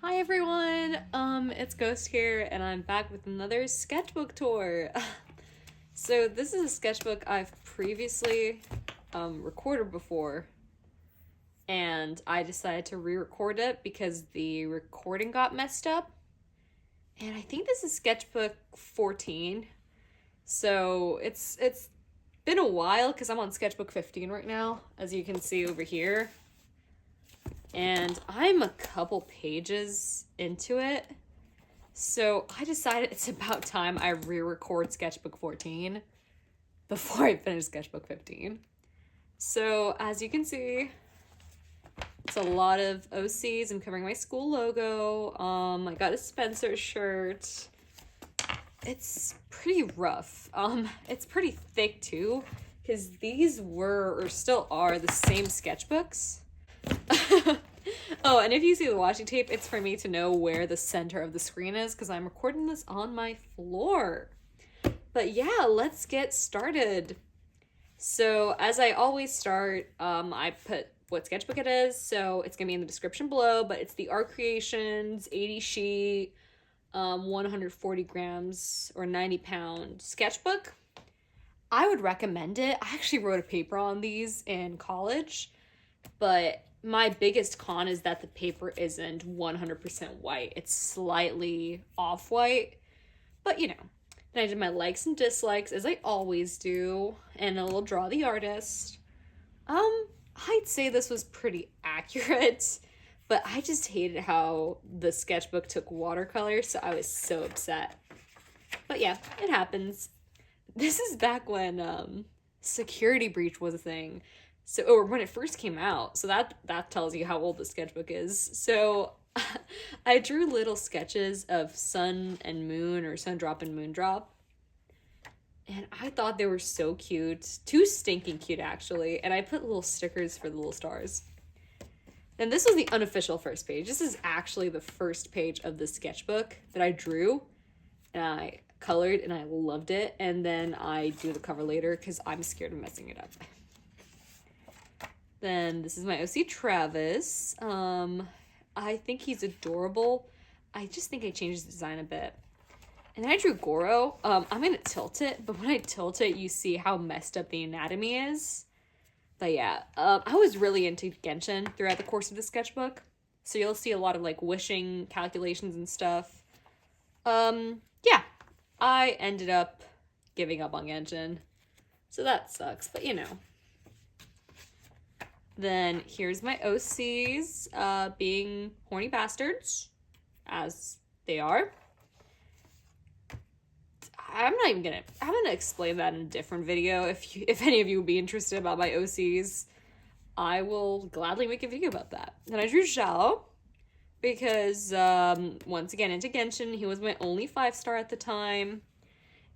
Hi everyone, it's Ghost here, and I'm back with another sketchbook tour. So this is a sketchbook I've previously recorded before, and I decided to re-record it because the recording got messed up. And I think this is sketchbook 14. So it's been a while because I'm on sketchbook 15 right now, as you can see over here. And I'm a couple pages into it. So I decided it's about time I re-record sketchbook 14 before I finish sketchbook 15. So as you can see, it's a lot of OCs. I'm covering my school logo. I got a Spencer shirt. It's pretty rough. It's pretty thick too, because these were, or still are, the same sketchbooks. Oh, and if you see the washi tape, it's for me to know where the center of the screen is, because I'm recording this on my floor. But yeah, let's get started. So as I always start, I put what sketchbook it is, so it's gonna be in the description below, but it's the Art Creations 80 sheet, 140 grams or 90-pound sketchbook. I would recommend it. I actually wrote a paper on these in college, but my biggest con is that the paper isn't 100% white. It's slightly off-white, but you know. Then I did my likes and dislikes, as I always do, and a little draw the artist. I'd say this was pretty accurate, but I just hated how the sketchbook took watercolor, so I was so upset. But yeah, it happens. This is back when security breach was a thing. So, or when it first came out. So that tells you how old the sketchbook is. So I drew little sketches of sun and moon, or sun drop and moon drop. And I thought they were so cute. Too stinking cute, actually. And I put little stickers for the little stars. And this was the unofficial first page. This is actually the first page of the sketchbook that I drew. And I colored and I loved it. And then I do the cover later because I'm scared of messing it up. Then this is my OC Travis. I think he's adorable. I just think I changed the design a bit. And then I drew Goro. I'm going to tilt it, but when I tilt it, you see how messed up the anatomy is. But yeah, I was really into Genshin throughout the course of the sketchbook. So you'll see a lot of like wishing calculations and stuff. Yeah, I ended up giving up on Genshin. So that sucks, but you know. Then here's my OCs, being horny bastards, as they are. I'm gonna explain that in a different video. If any of you would be interested about my OCs, I will gladly make a video about that. Then I drew Zhao, because, once again, into Genshin, he was my only 5-star at the time.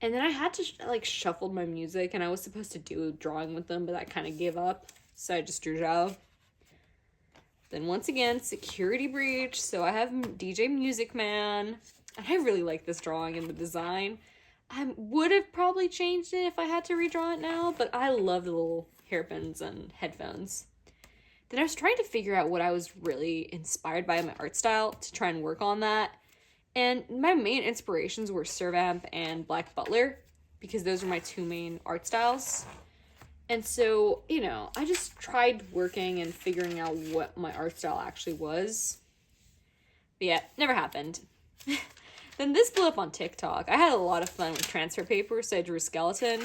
And then I had to, like, shuffle my music, and I was supposed to do a drawing with them, but I kind of gave up. So I just drew Zhao. Then once again, security breach. So I have DJ Music Man. And I really like this drawing and the design. I would have probably changed it if I had to redraw it now, but I love the little hairpins and headphones. Then I was trying to figure out what I was really inspired by in my art style to try and work on that. And my main inspirations were Servamp and Black Butler, because those are my two main art styles. And so, you know, I just tried working and figuring out what my art style actually was. But yeah, never happened. Then this blew up on TikTok. I had a lot of fun with transfer paper, so I drew a skeleton.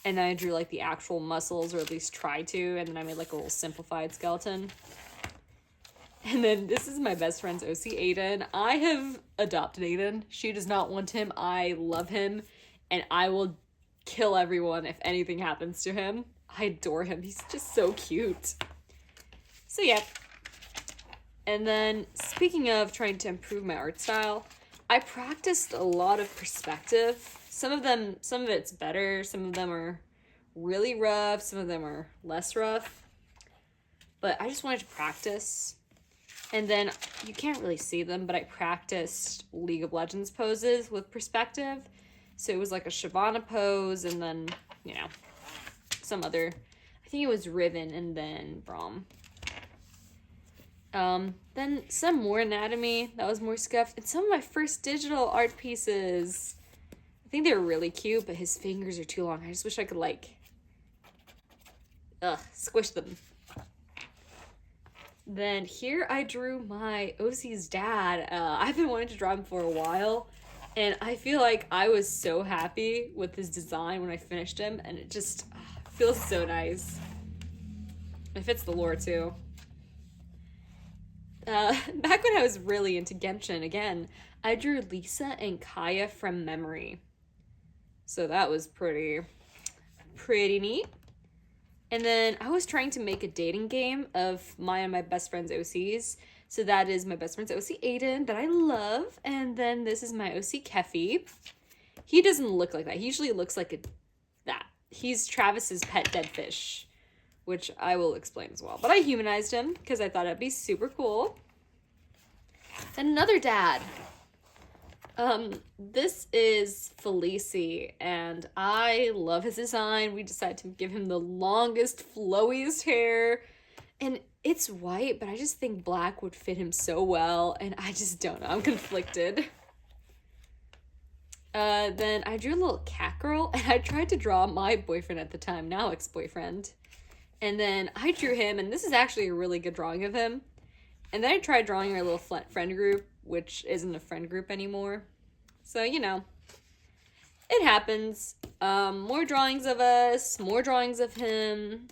And then I drew, like, the actual muscles, or at least tried to. And then I made, like, a little simplified skeleton. And then this is my best friend's OC, Aiden. I have adopted Aiden. She does not want him. I love him. And I will kill everyone if anything happens to him. I adore him. He's just so cute. So yeah. And then speaking of trying to improve my art style, I practiced a lot of perspective. Some of it's better. Some of them are really rough. Some of them are less rough. But I just wanted to practice. And then you can't really see them, but I practiced League of Legends poses with perspective. So it was like a Shyvana pose, and then, you know, some other, I think it was Riven and then Braum. Then some more anatomy that was more scuffed, and some of my first digital art pieces. I think they were really cute, but his fingers are too long. I just wish I could, like, squish them. Then here I drew my OC's dad. I've been wanting to draw him for a while, and I feel like I was so happy with his design when I finished him, and it just feels so nice. It fits the lore too. Back when I was really into Genshin again, I drew Lisa and Kaya from memory. So that was pretty neat. And then I was trying to make a dating game of my and my best friend's OCs. So that is my best friend's OC Aiden that I love. And then this is my OC Kefi. He doesn't look like that. He usually looks like that. He's Travis's pet dead fish, which I will explain as well. But I humanized him because I thought it'd be super cool. And another dad. This is Felici, and I love his design. We decided to give him the longest, flowiest hair, and it's white, but I just think black would fit him so well, and I just don't know. I'm conflicted. Then I drew a little cat girl, and I tried to draw my boyfriend at the time, now ex-boyfriend. And then I drew him, and this is actually a really good drawing of him. And then I tried drawing our little friend group, which isn't a friend group anymore. So, you know, it happens. More drawings of us, more drawings of him.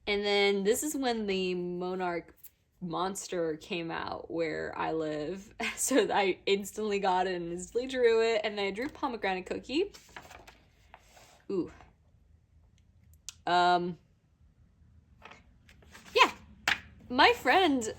And then this is when the Monarch monster came out where I live. So I instantly got it and instantly drew it. And then I drew Pomegranate Cookie. Ooh. Yeah. My friend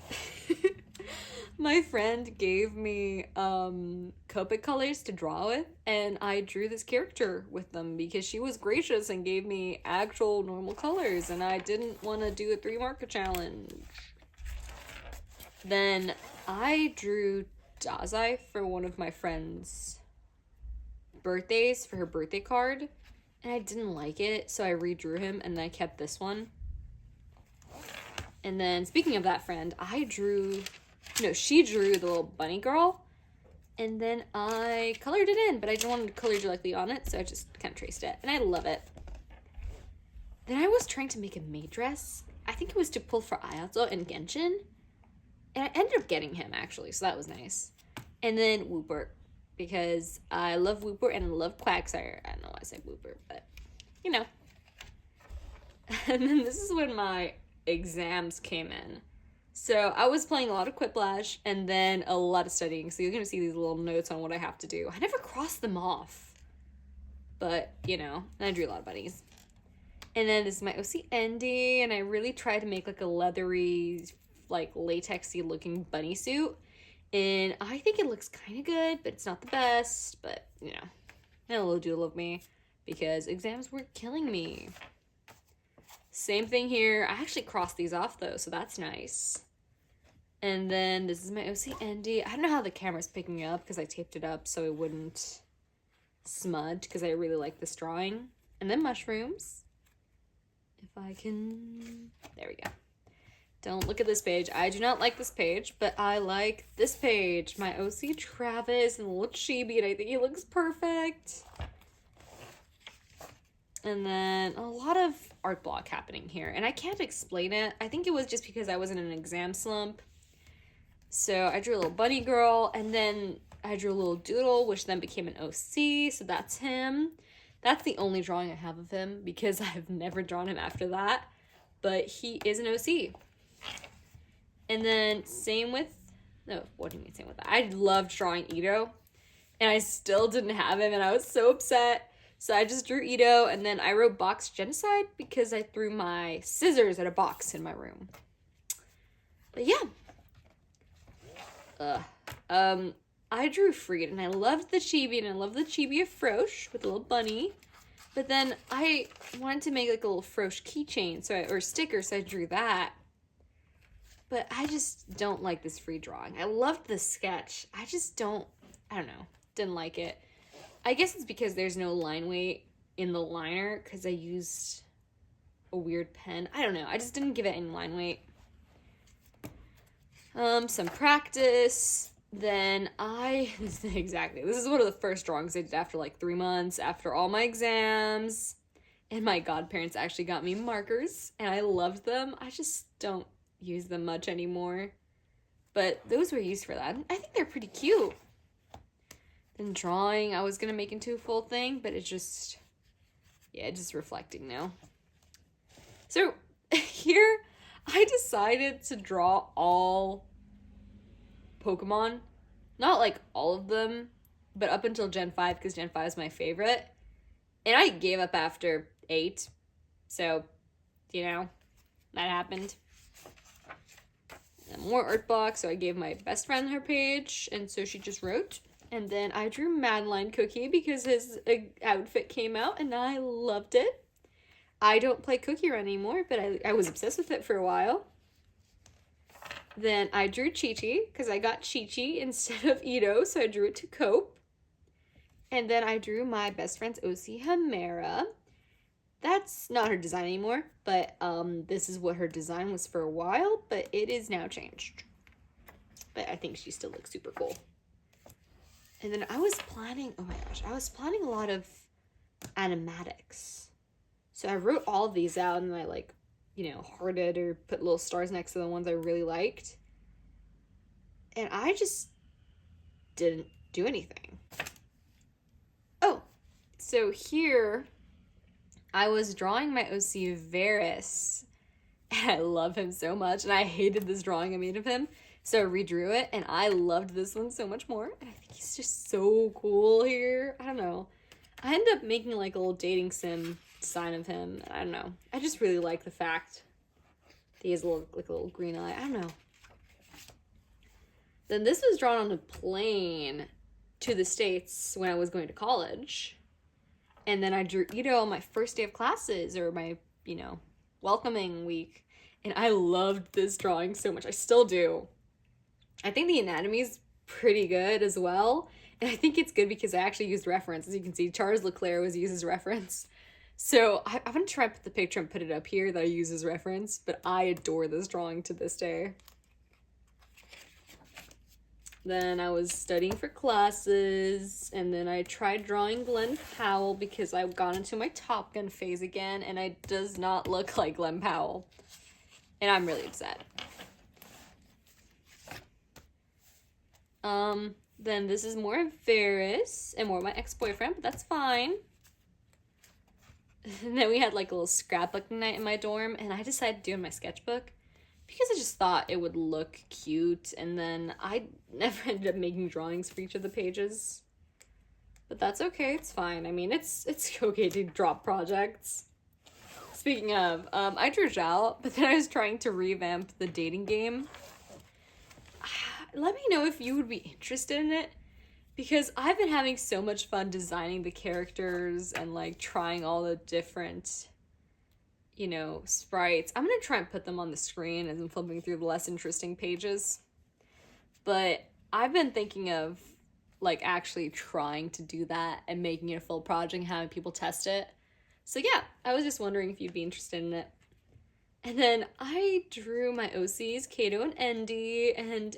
gave me Copic colors to draw with, and I drew this character with them because she was gracious and gave me actual normal colors, and I didn't want to do a 3-marker challenge. Then I drew Dazai for one of my friend's birthdays for her birthday card, and I didn't like it, so I redrew him, and then I kept this one. And then, speaking of that friend, she drew the little bunny girl, and then I colored it in, but I didn't want to color directly on it, so I just kind of traced it, and I love it. Then I was trying to make a maid dress. I think it was to pull for Ayato and Genshin, and I ended up getting him, actually, so that was nice. And then Wooper, because I love Wooper and I love Quagsire. I don't know why I say Wooper, but, you know. And then this is when my exams came in. So I was playing a lot of Quiplash and then a lot of studying. So you're going to see these little notes on what I have to do. I never crossed them off. But, you know, I drew a lot of bunnies. And then this is my OC Endy. And I really tried to make like a leathery, like latexy looking bunny suit. And I think it looks kind of good, but it's not the best. But, you know, a little doodle of me because exams were killing me. Same thing here. I actually crossed these off though, so that's nice. And then this is my OC Endy. I don't know how the camera's picking up because I taped it up so it wouldn't smudge because I really like this drawing. And then mushrooms. If I can... There we go. Don't look at this page. I do not like this page, but I like this page. My OC Travis and a little chibi, and I think he looks perfect. And then a lot of art block happening here. And I can't explain it. I think it was just because I was in an exam slump. So I drew a little bunny girl. And then I drew a little doodle, which then became an OC. So that's him. That's the only drawing I have of him because I've never drawn him after that. But he is an OC. And then same with... No, what do you mean same with that? I loved drawing Ito. And I still didn't have him. And I was so upset. So I just drew Ito, and then I wrote box genocide because I threw my scissors at a box in my room. But yeah. I drew Freed, and I loved the chibi, and I loved the chibi of Frosh with a little bunny. But then I wanted to make like a little Frosh keychain, or sticker, so I drew that. But I just don't like this Freed drawing. I loved the sketch. I don't know, didn't like it. I guess it's because there's no line weight in the liner because I used a weird pen. I don't know. I just didn't give it any line weight. Some practice. Then this is one of the first drawings I did after like 3 months, after all my exams. And my godparents actually got me markers, and I loved them. I just don't use them much anymore. But those were used for that. I think they're pretty cute. Then drawing, I was going to make into a full thing, but it's just reflecting now. So here, I decided to draw all Pokemon. Not like all of them, but up until Gen 5, because Gen 5 is my favorite. And I gave up after 8. So, you know, that happened. And more art blocks, so I gave my best friend her page, and so she just wrote. And then I drew Madeline Cookie because his outfit came out, and I loved it. I don't play Cookie Run anymore, but I was obsessed with it for a while. Then I drew Chi-Chi, because I got Chi-Chi instead of Ito, so I drew it to Cope. And then I drew my best friend's OC Hamera. That's not her design anymore, but this is what her design was for a while, but it is now changed. But I think she still looks super cool. And then I was planning a lot of animatics. So I wrote all of these out, and I like, hearted or put little stars next to the ones I really liked. And I just didn't do anything. Oh, so here I was drawing my OC Varys, and I love him so much, and I hated this drawing I made of him, so I redrew it, and I loved this one so much more, and I think he's just so cool here. I don't know. I ended up making like a little dating sim sign of him. I don't know. I just really like the fact that he has a little green eye. I don't know. Then this was drawn on a plane to the States when I was going to college. And then I drew Ito on my first day of classes, or my, welcoming week. And I loved this drawing so much. I still do. I think the anatomy is pretty good as well. And I think it's good because I actually used reference. As you can see, Charles Leclerc was used as reference. So I'm going to try and put the picture and put it up here that I use as reference. But I adore this drawing to this day. Then I was studying for classes, and then I tried drawing Glenn Powell because I got into my Top Gun phase again, and it does not look like Glenn Powell. And I'm really upset. Then this is more of Varys and more of my ex-boyfriend, but that's fine. And then we had like a little scrapbooking night in my dorm, and I decided to do it in my sketchbook because I just thought it would look cute, and then I never ended up making drawings for each of the pages. But that's okay, it's fine. I mean, it's okay to drop projects. Speaking of, I drew Zhao, but then I was trying to revamp the dating game. Let me know if you would be interested in it, because I've been having so much fun designing the characters and like trying all the different sprites. I'm gonna try and put them on the screen as I'm flipping through the less interesting pages. But I've been thinking of like actually trying to do that and making it a full project and having people test it. So yeah, I was just wondering if you'd be interested in it. And then I drew my OCs, Kato and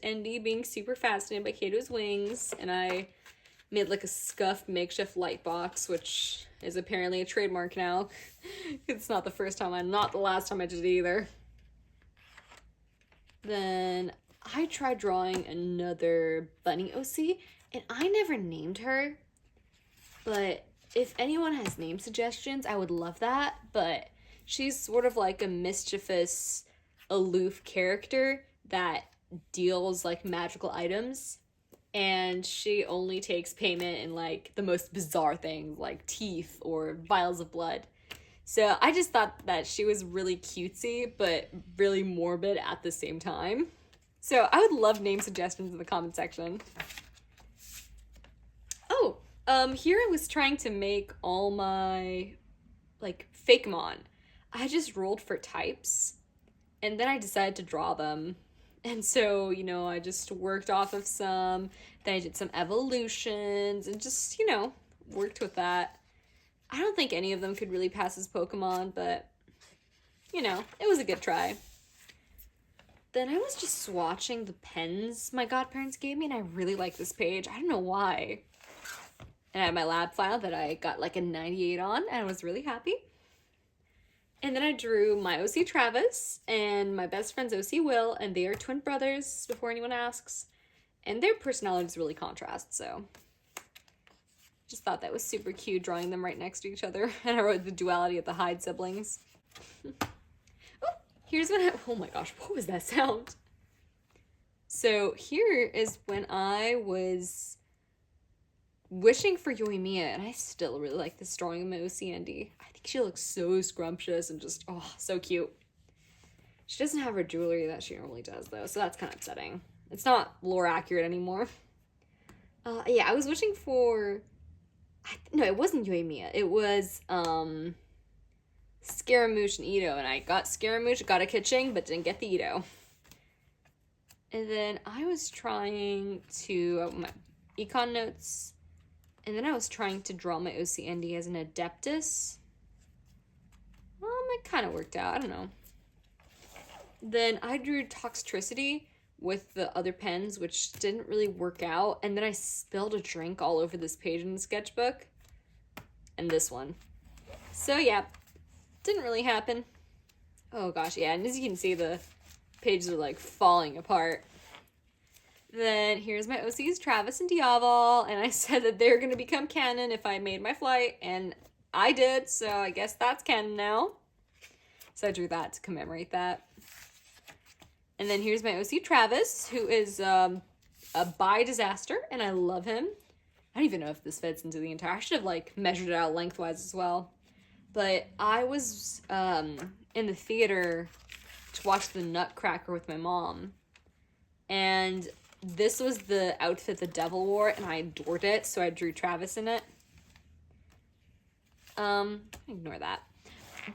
Endy being super fascinated by Kato's wings, and I made like a scuffed makeshift light box, which is apparently a trademark now. It's not the first time, not the last time I did it either. Then I tried drawing another bunny OC, and I never named her. But if anyone has name suggestions, I would love that. But she's sort of like a mischievous, aloof character that deals like magical items. And she only takes payment in like the most bizarre things like teeth or vials of blood. So I just thought that she was really cutesy, but really morbid at the same time. So I would love name suggestions in the comment section. Oh, here I was trying to make all my like Fakemon. I just rolled for types, and then I decided to draw them. And so, I just worked off of some, then I did some evolutions, and just, worked with that. I don't think any of them could really pass as Pokemon, but, it was a good try. Then I was just swatching the pens my godparents gave me, and I really like this page. I don't know why. And I had my lab file that I got like a 98 on, and I was really happy. And then I drew my OC Travis and my best friend's OC Will, and they are twin brothers, before anyone asks. And their personalities really contrast, so just thought that was super cute, drawing them right next to each other. And I wrote the duality of the Hyde siblings. Oh, here's when oh my gosh, what was that sound? So here is when I was wishing for Yoimiya, and I still really like this drawing of my OC Andy. I think she looks so scrumptious and just, oh, so cute. She doesn't have her jewelry that she normally does, though, so that's kind of upsetting. It's not lore accurate anymore. Yeah, I was wishing for... No, it wasn't Yoimiya. It was, Scaramouche and Ito, and I got Scaramouche, got a Kitching, but didn't get the Ito. And then I was trying to... my econ notes... And then I was trying to draw my OC Andy as an Adeptus. It kind of worked out. I don't know. Then I drew Toxtricity with the other pens, which didn't really work out. And then I spilled a drink all over this page in the sketchbook. And this one. So yeah, didn't really happen. Oh gosh, yeah. And as you can see, the pages are like falling apart. Then here's my OCs, Travis and Diaval, and I said that they're going to become canon if I made my flight, and I did, so I guess that's canon now. So I drew that to commemorate that. And then here's my OC, Travis, who is a bi-disaster, and I love him. I don't even know if this fits into the entire... I should have, like, measured it out lengthwise as well. But I was in the theater to watch The Nutcracker with my mom, and... this was the outfit the devil wore, and I adored it, so I drew Travis in it. Ignore that.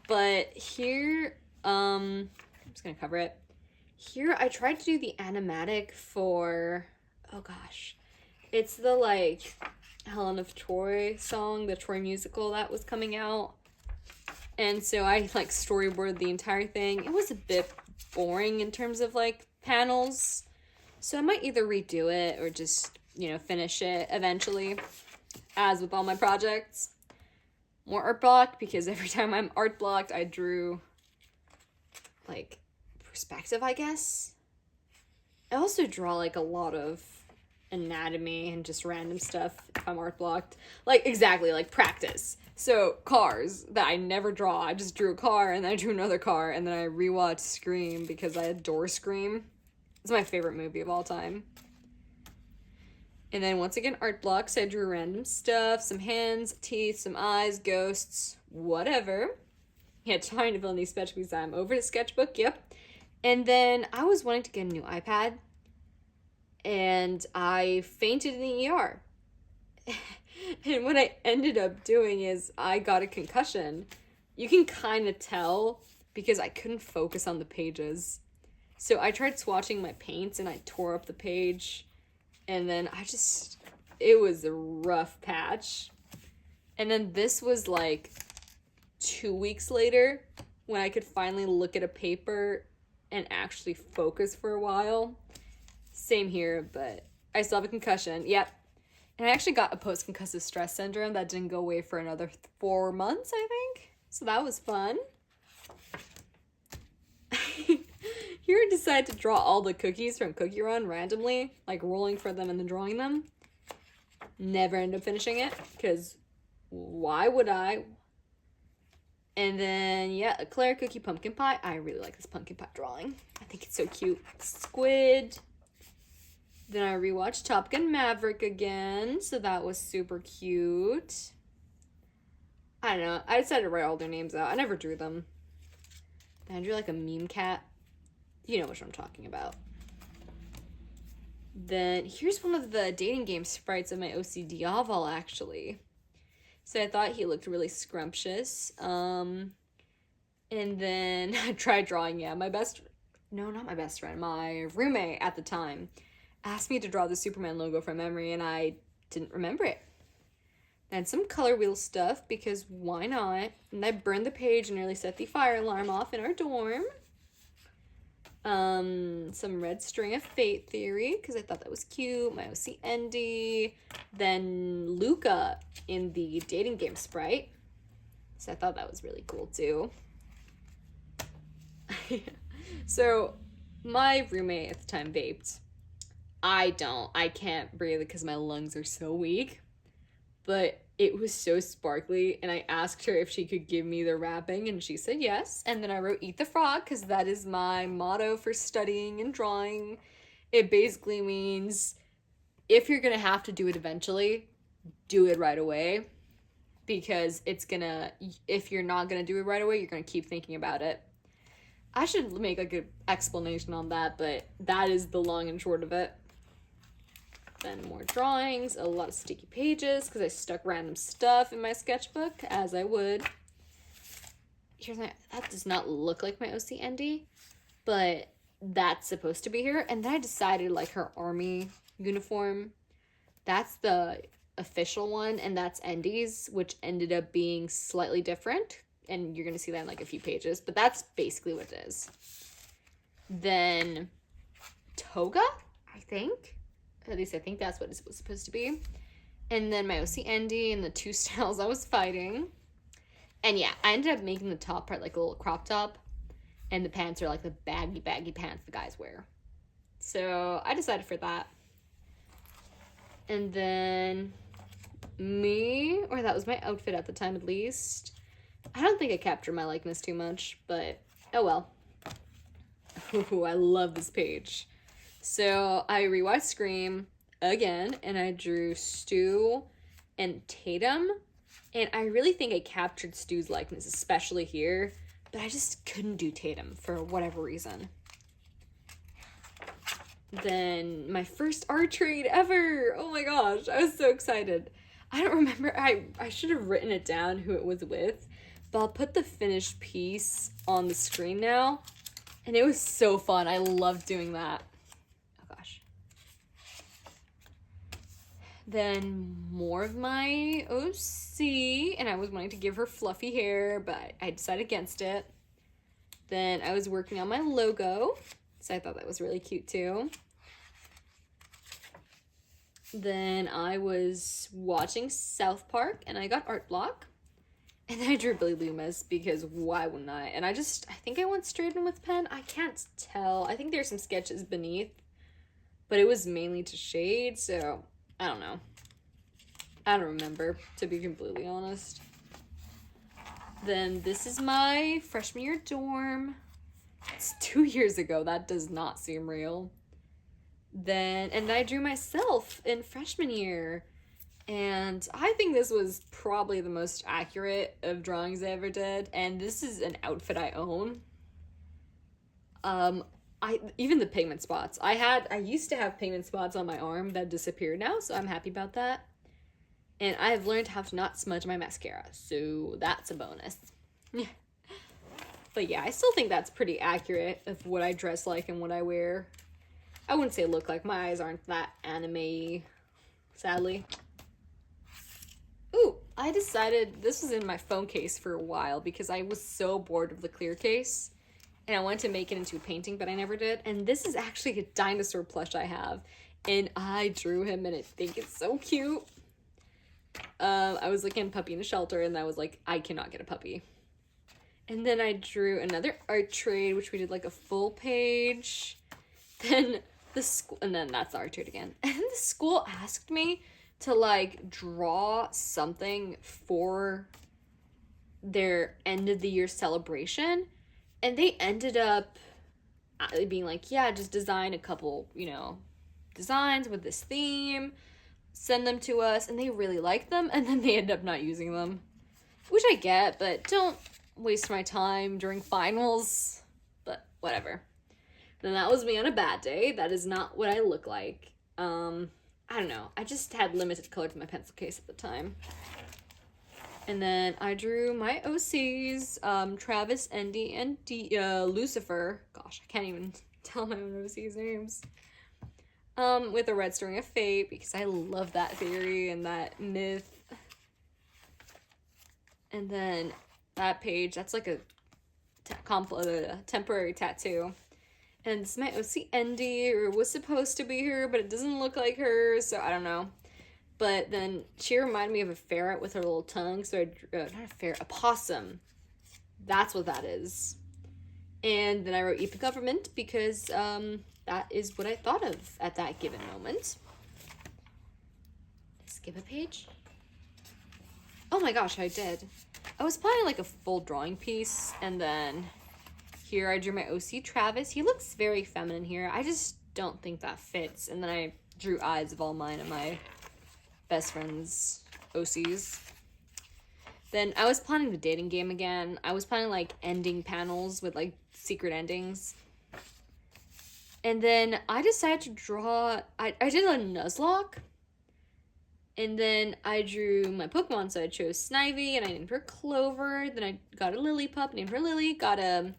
But here, I'm just gonna cover it. Here, I tried to do the animatic for, oh gosh. It's the, like, Helen of Troy song, the Troy musical that was coming out. And so I, like, storyboarded the entire thing. It was a bit boring in terms of, like, panels. So I might either redo it or just, you know, finish it eventually, as with all my projects. More art block, because every time I'm art blocked, I drew, like, perspective, I guess. I also draw, like, a lot of anatomy and just random stuff if I'm art blocked. Like, exactly, like, practice. So, cars that I never draw. I just drew a car, and then I drew another car, and then I rewatched Scream because I adore Scream. It's my favorite movie of all time. And then once again, art blocks. I drew random stuff, some hands, teeth, some eyes, ghosts, whatever. Yeah, trying to fill in these sketchbooks. I'm over to Sketchbook, yep. And then I was wanting to get a new iPad, and I fainted in the ER. And what I ended up doing is I got a concussion. You can kind of tell because I couldn't focus on the pages. So I tried swatching my paints and I tore up the page, and then it was a rough patch. And then this was like 2 weeks later when I could finally look at a paper and actually focus for a while. Same here, but I still have a concussion. Yep. And I actually got a post-concussive stress syndrome that didn't go away for another 4 months, I think. So that was fun. Here I decided to draw all the cookies from Cookie Run randomly, like rolling for them and then drawing them. Never ended up finishing it, because why would I? And then, yeah, Eclair Cookie Pumpkin Pie. I really like this pumpkin pie drawing. I think it's so cute. Squid. Then I rewatched Top Gun Maverick again, so that was super cute. I don't know. I decided to write all their names out. I never drew them. Then I drew like a meme cat. You know what I'm talking about. Then here's one of the dating game sprites of my OC Diaval, actually. So I thought he looked really scrumptious. And then I tried drawing, my roommate at the time asked me to draw the Superman logo from memory, and I didn't remember it. And some color wheel stuff, because why not? And I burned the page and nearly set the fire alarm off in our dorm. Some red string of fate theory, because I thought that was cute. My OC Endy. Then Luca in the dating game sprite. So I thought that was really cool too. So my roommate at the time vaped. I can't breathe because my lungs are so weak. But it was so sparkly, and I asked her if she could give me the wrapping, and she said yes. And then I wrote "Eat the Frog" because that is my motto for studying and drawing. It basically means if you're gonna have to do it eventually, do it right away, because if you're not gonna do it right away, you're gonna keep thinking about it. I should make like an explanation on that, but that is the long and short of it. Then more drawings, a lot of sticky pages because I stuck random stuff in my sketchbook, as I would. That does not look like my OC Endy, but that's supposed to be here. And then I decided like her army uniform, that's the official one, and that's Endy's, which ended up being slightly different. And you're going to see that in like a few pages, but that's basically what it is. Then toga, I think. At least I think that's what it was supposed to be. And then my OC Endy and the two styles I was fighting. And yeah, I ended up making the top part like a little crop top. And the pants are like the baggy pants the guys wear. So I decided for that. And then that was my outfit at the time at least. I don't think I captured my likeness too much, but oh well. Ooh, I love this page. So I rewatched Scream again, and I drew Stu and Tatum, and I really think I captured Stu's likeness, especially here, but I just couldn't do Tatum for whatever reason. Then my first art trade ever! Oh my gosh, I was so excited. I don't remember, I should have written it down who it was with, but I'll put the finished piece on the screen now, and it was so fun. I loved doing that. Then more of my OC, and I was wanting to give her fluffy hair, but I decided against it. Then I was working on my logo, so I thought that was really cute too. Then I was watching South Park, and I got art block. And then I drew Billy Loomis, because why wouldn't I? And I think I went straight in with pen. I can't tell. I think there's some sketches beneath, but it was mainly to shade, so I don't know. I don't remember, to be completely honest. Then this is my freshman year dorm. It's 2 years ago. That does not seem real. And I drew myself in freshman year. And I think this was probably the most accurate of drawings I ever did. And this is an outfit I own. Even the pigment spots. I used to have pigment spots on my arm that disappeared now, so I'm happy about that. And I've learned how to not smudge my mascara, so that's a bonus. But yeah, I still think that's pretty accurate of what I dress like and what I wear. I wouldn't say look like. My eyes aren't that anime-y, sadly. Ooh, I decided this was in my phone case for a while because I was so bored of the clear case. And I wanted to make it into a painting, but I never did. And this is actually a dinosaur plush I have. And I drew him, and I think it's so cute. I was looking at a puppy in a shelter, and I was like, I cannot get a puppy. And then I drew another art trade, which we did like a full page. Then the school, and then that's the art trade again. And the school asked me to like draw something for their end of the year celebration. And they ended up being like, yeah, just design a couple, designs with this theme, send them to us, and they really liked them, and then they ended up not using them. Which I get, but don't waste my time during finals. But whatever. Then that was me on a bad day. That is not what I look like. I don't know. I just had limited color to my pencil case at the time. And then I drew my OCs, Travis, Endy, and Lucifer. Gosh, I can't even tell my own OCs' names. With a red string of fate, because I love that theory and that myth. And then that page, that's like a temporary tattoo. And this is my OC Endy, or was supposed to be her, but it doesn't look like her, so I don't know. But then she reminded me of a ferret with her little tongue, so I drew, not a ferret, a possum. That's what that is. And then I wrote Epic Government because that is what I thought of at that given moment. Skip a page? Oh my gosh, I did. I was planning like a full drawing piece, and then here I drew my OC Travis. He looks very feminine here. I just don't think that fits. And then I drew eyes of all mine and my best friend's OCs. Then I was planning the dating game again. I was planning like ending panels with like secret endings. And then I decided to draw, I did a Nuzlocke. And then I drew my Pokemon, so I chose Snivy, and I named her Clover. Then I got a Lily pup, named her Lily. Got a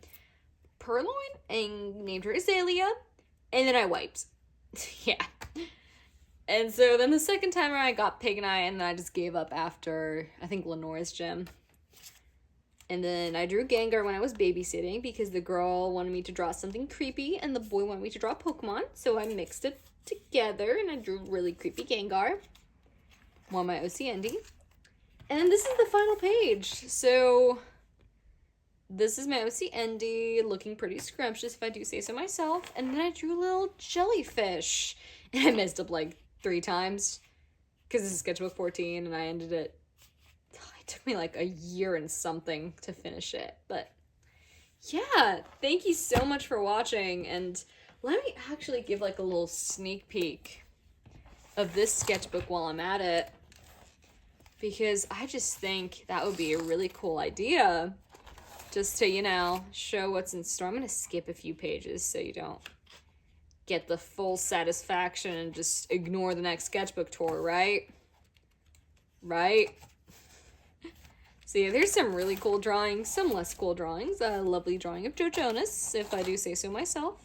Purloin, and named her Azalea. And then I wiped. Yeah. And so then the second time I got Pignite, and then I just gave up after, I think, Lenore's gym. And then I drew Gengar when I was babysitting, because the girl wanted me to draw something creepy, and the boy wanted me to draw Pokemon. So I mixed it together, and I drew really creepy Gengar. On my OC Endy. And then this is the final page. So this is my OC Endy, looking pretty scrumptious if I do say so myself. And then I drew a little jellyfish. And I messed up like 3 times. Because this is Sketchbook 14 and I ended it. It took me like a year and something to finish it. But yeah, thank you so much for watching. And let me actually give like a little sneak peek of this sketchbook while I'm at it, because I just think that would be a really cool idea, just to, you know, show what's in store. I'm going to skip a few pages so you don't get the full satisfaction and just ignore the next sketchbook tour, right? Right? So yeah, there's some really cool drawings, some less cool drawings. A lovely drawing of Joe Jonas, if I do say so myself.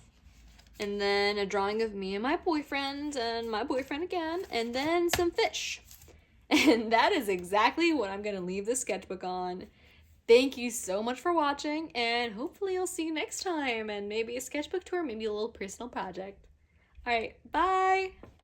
And then a drawing of me and my boyfriend again, and then some fish. And that is exactly what I'm going to leave the sketchbook on. Thank you so much for watching, and hopefully I'll see you next time, and maybe a sketchbook tour, maybe a little personal project. All right, bye!